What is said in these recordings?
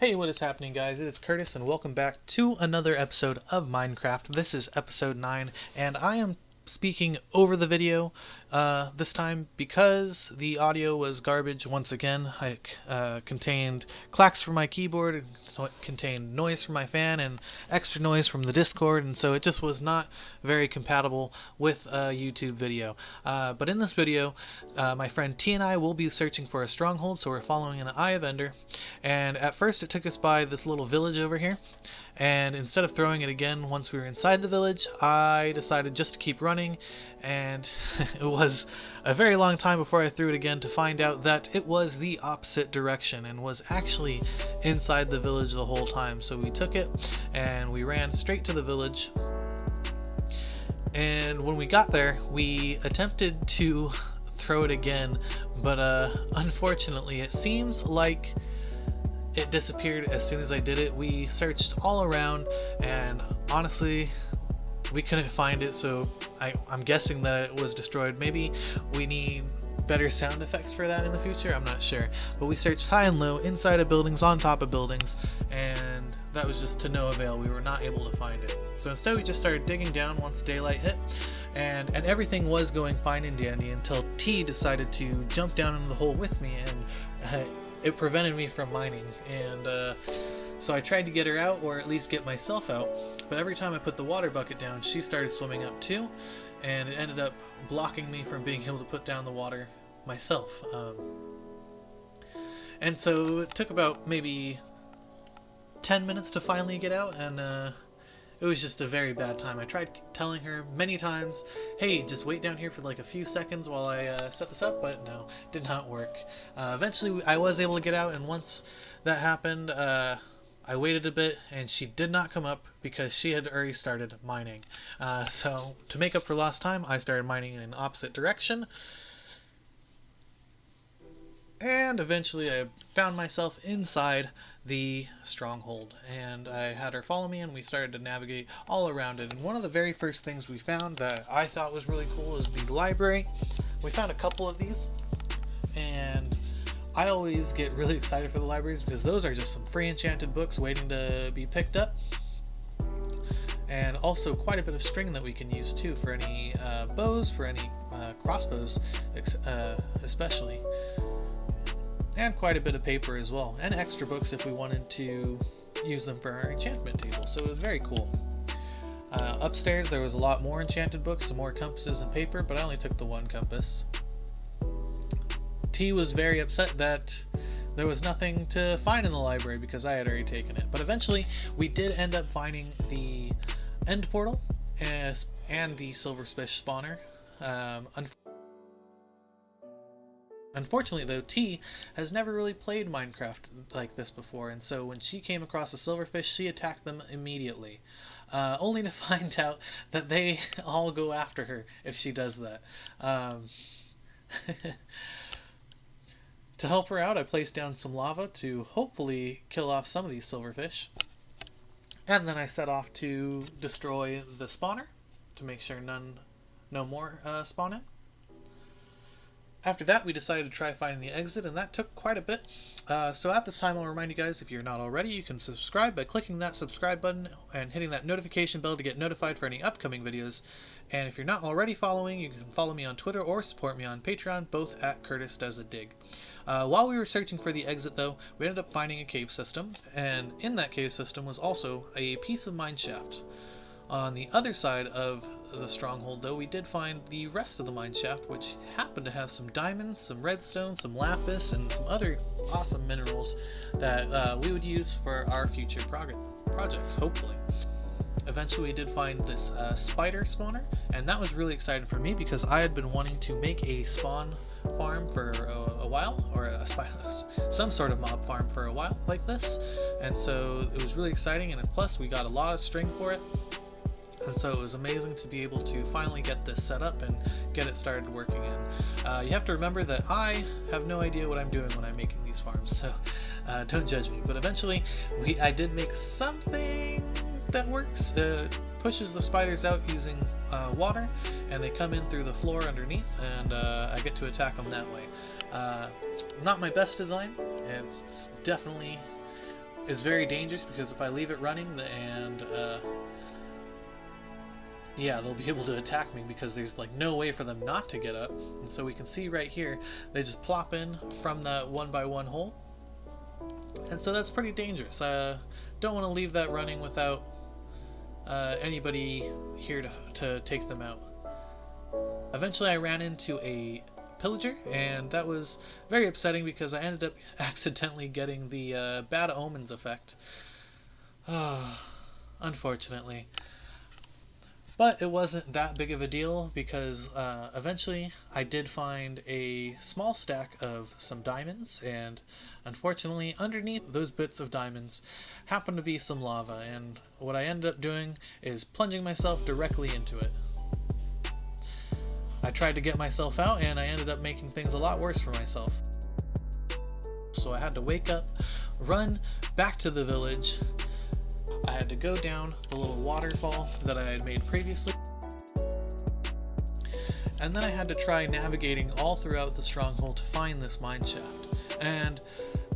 Hey, what is happening, guys? It is Curtis, and welcome back to another episode of Minecraft. This is episode 9, and I am speaking over the video this time because the audio was garbage once again. It contained clacks from my keyboard, it contained noise from my fan, and extra noise from the Discord, and so it just was not very compatible with a YouTube video. But in this video, my friend T and I will be searching for a stronghold, so we're following an Eye of Ender. And at first it took us by this little village over here, and instead of throwing it again once we were inside the village, I decided just to keep running, and it was a very long time before I threw it again to find out that it was the opposite direction and was actually inside the village the whole time. So we took it and we ran straight to the village, and when we got there we attempted to throw it again, but unfortunately it seems like it disappeared as soon as I did it. We searched all around and honestly we couldn't find it, so I'm guessing that it was destroyed. Maybe we need better sound effects for that in the future, I'm not sure. But we searched high and low, inside of buildings, on top of buildings, and that was just to no avail. We were not able to find it. So instead we just started digging down once daylight hit, and everything was going fine and dandy until T decided to jump down into the hole with me, and it prevented me from mining, and so I tried to get her out, or at least get myself out, but every time I put the water bucket down, she started swimming up too, and it ended up blocking me from being able to put down the water myself. And so it took about maybe 10 minutes to finally get out, and it was just a very bad time. I tried telling her many times, hey, just wait down here for like a few seconds while I set this up, but no, it did not work. Eventually I was able to get out, and once that happened, I waited a bit, and she did not come up because she had already started mining. So to make up for lost time, I started mining in an opposite direction, and eventually I found myself inside the stronghold, and I had her follow me, and we started to navigate all around it. And one of the very first things we found that I thought was really cool is the library. We found a couple of these, and I always get really excited for the libraries because those are just some free enchanted books waiting to be picked up, and also quite a bit of string that we can use too for any bows, for any crossbows especially, and quite a bit of paper as well, and extra books if we wanted to use them for our enchantment table. So it was very cool. Upstairs there was a lot more enchanted books, some more compasses and paper, but I only took the one compass. T was very upset that there was nothing to find in the library because I had already taken it. But eventually we did end up finding the end portal and the silverfish spawner. Unfortunately though, T has never really played Minecraft like this before, and so when she came across the silverfish, she attacked them immediately, only to find out that they all go after her if she does that. To help her out, I placed down some lava to hopefully kill off some of these silverfish, and then I set off to destroy the spawner to make sure no more spawn in. After that, we decided to try finding the exit, and that took quite a bit. So at this time, I'll remind you guys, if you're not already, you can subscribe by clicking that subscribe button and hitting that notification bell to get notified for any upcoming videos. And if you're not already following, you can follow me on Twitter or support me on Patreon, both at Curtis Does a Dig. While we were searching for the exit, though, we ended up finding a cave system, and in that cave system was also a piece of mine shaft. On the other side of the stronghold, though, we did find the rest of the mine shaft, which happened to have some diamonds, some redstone, some lapis, and some other awesome minerals that we would use for our future projects, hopefully. Eventually we did find this spider spawner, and that was really exciting for me because I had been wanting to make a spawn farm for a while, or some sort of mob farm for a while like this, and so it was really exciting, and plus we got a lot of string for it. And so it was amazing to be able to finally get this set up and get it started working in. You have to remember that I have no idea what I'm doing when I'm making these farms, so don't judge me. But eventually I did make something that works. Pushes the spiders out using water, and they come in through the floor underneath, and I get to attack them that way. Not my best design. It's definitely is very dangerous because if I leave it running and yeah, they'll be able to attack me because there's like no way for them not to get up. And so we can see right here, they just plop in from that 1x1 hole. And so that's pretty dangerous. Don't want to leave that running without anybody here to take them out. Eventually I ran into a pillager, and that was very upsetting because I ended up accidentally getting the bad omens effect. Unfortunately. But it wasn't that big of a deal because eventually I did find a small stack of some diamonds, and unfortunately underneath those bits of diamonds happened to be some lava, and what I ended up doing is plunging myself directly into it. I tried to get myself out and I ended up making things a lot worse for myself. So I had to wake up, run back to the village. I had to go down the little waterfall that I had made previously, and then I had to try navigating all throughout the Stronghold to find this mine shaft, and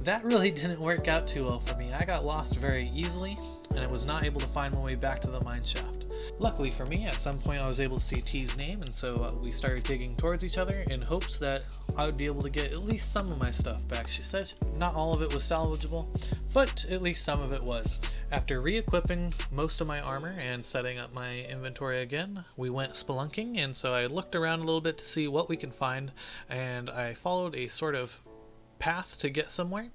that really didn't work out too well for me. I got lost very easily and I was not able to find my way back to the mine shaft. Luckily for me, at some point I was able to see T's name, and so we started digging towards each other in hopes that I would be able to get at least some of my stuff back. She said not all of it was salvageable, but at least some of it was. After re-equipping most of my armor and setting up my inventory again, we went spelunking, and so I looked around a little bit to see what we can find, and I followed a sort of path to get somewhere,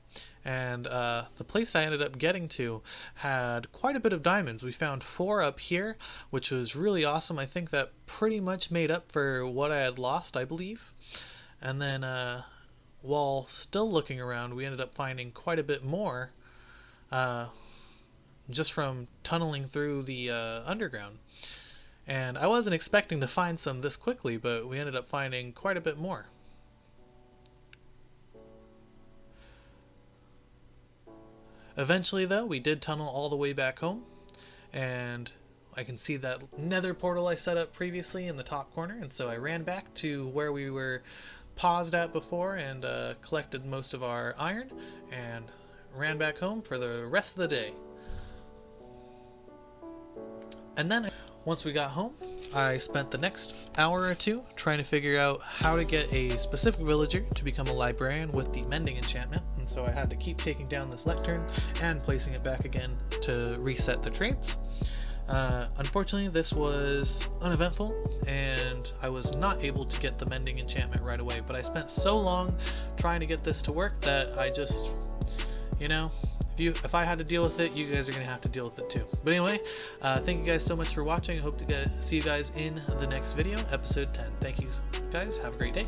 and the place I ended up getting to had quite a bit of diamonds. We found 4 up here, which was really awesome. I think that pretty much made up for what I had lost, I believe. And then while still looking around, we ended up finding quite a bit more just from tunneling through the underground. And I wasn't expecting to find some this quickly, but we ended up finding quite a bit more. Eventually, though, we did tunnel all the way back home, and I can see that nether portal I set up previously in the top corner, and so I ran back to where we were paused at before and collected most of our iron and ran back home for the rest of the day. And then once we got home, I spent the next hour or two trying to figure out how to get a specific villager to become a librarian with the mending enchantment, and so I had to keep taking down this lectern and placing it back again to reset the traits. Unfortunately, this was uneventful, and I was not able to get the mending enchantment right away, but I spent so long trying to get this to work that I just, you know, if I had to deal with it, you guys are going to have to deal with it too. But anyway, thank you guys so much for watching. I hope to see you guys in the next video, episode 10. Thank you guys. Have a great day.